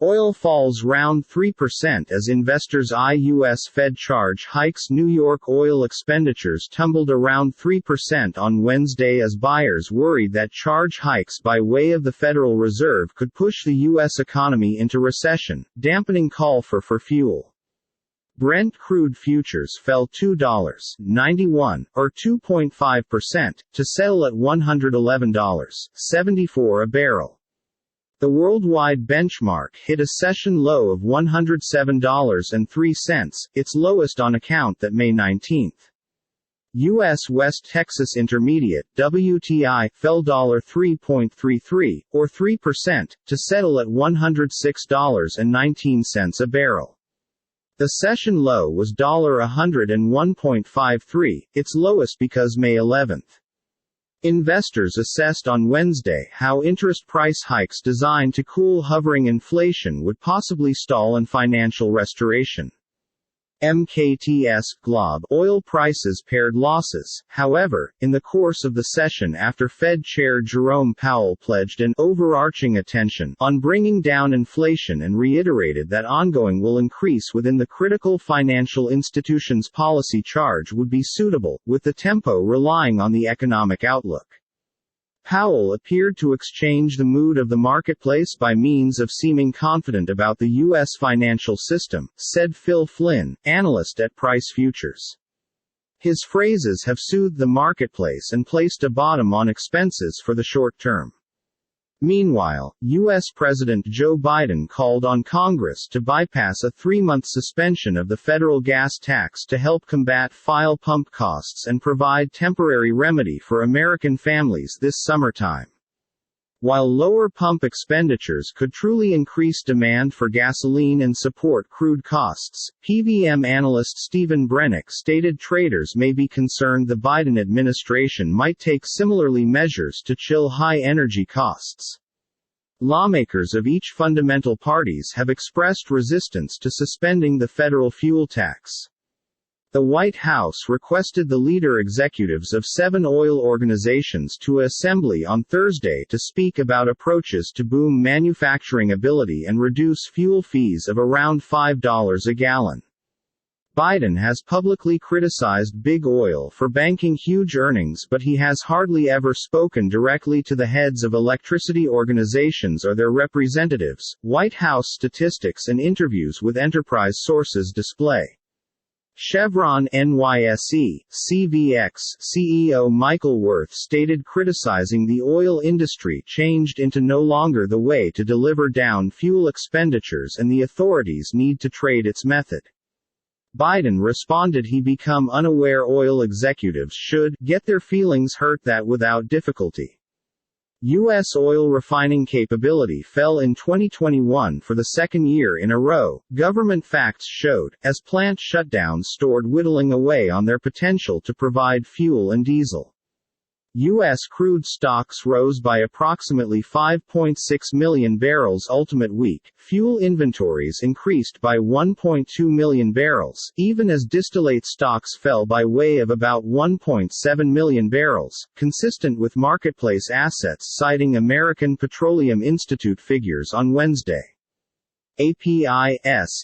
Oil falls round 3% as investors eye U.S. Fed charge hikes. New York oil expenditures tumbled around 3% on Wednesday as buyers worried that charge hikes by way of the Federal Reserve could push the U.S. economy into recession, dampening call for fuel. Brent crude futures fell $2.91, or 2.5%, to settle at $111.74 a barrel. The worldwide benchmark hit a session low of $107.03, its lowest on account that May 19. U.S. West Texas Intermediate (WTI) fell $3.33, or 3%, to settle at $106.19 a barrel. The session low was $101.53, its lowest because May 11. Investors assessed on Wednesday how interest price hikes designed to cool hovering inflation would possibly stall in financial restoration. MKTS Glob oil prices pared losses, however, in the course of the session after Fed Chair Jerome Powell pledged an overarching attention on bringing down inflation and reiterated that ongoing will increase within the critical financial institutions policy charge would be suitable, with the tempo relying on the economic outlook. Powell appeared to exchange the mood of the marketplace by means of seeming confident about the U.S. financial system, said Phil Flynn, analyst at Price Futures. His phrases have soothed the marketplace and placed a bottom on expenses for the short term. Meanwhile, U.S. President Joe Biden called on Congress to bypass a 3-month suspension of the federal gas tax to help combat fuel pump costs and provide temporary remedy for American families this summertime. While lower pump expenditures could truly increase demand for gasoline and support crude costs, PVM analyst Stephen Brennick stated traders may be concerned the Biden administration might take similarly measures to chill high energy costs. Lawmakers of each fundamental parties have expressed resistance to suspending the federal fuel tax. The White House requested the leader executives of 7 oil organizations to assembly on Thursday to speak about approaches to boom manufacturing ability and reduce fuel fees of around $5 a gallon. Biden has publicly criticized Big Oil for banking huge earnings, but he has hardly ever spoken directly to the heads of electricity organizations or their representatives, White House statistics and interviews with enterprise sources display. Chevron NYSE, CVX CEO Michael Worth stated criticizing the oil industry changed into no longer the way to deliver down fuel expenditures and the authorities need to trade its method. Biden responded he become unaware oil executives should get their feelings hurt that without difficulty. U.S. oil refining capability fell in 2021 for the second year in a row, government facts showed, as plant shutdowns stored whittling away on their potential to provide fuel and diesel. U.S. crude stocks rose by approximately 5.6 million barrels ultimate week. Fuel inventories increased by 1.2 million barrels, even as distillate stocks fell by way of about 1.7 million barrels, consistent with marketplace assets citing American Petroleum Institute figures on Wednesday. APIS-EIA-S.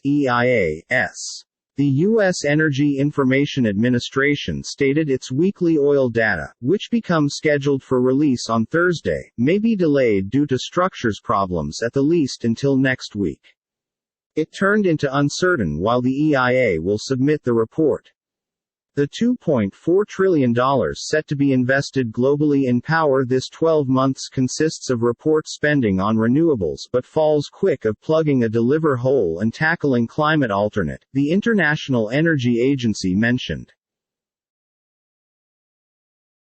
The U.S. Energy Information Administration stated its weekly oil data, which becomes scheduled for release on Thursday, may be delayed due to structures problems at the least until next week. It turned into uncertain while the EIA will submit the report. The $2.4 trillion set to be invested globally in power this 12 months consists of report spending on renewables but falls quick of plugging a deliver hole and tackling climate alternate, the International Energy Agency mentioned.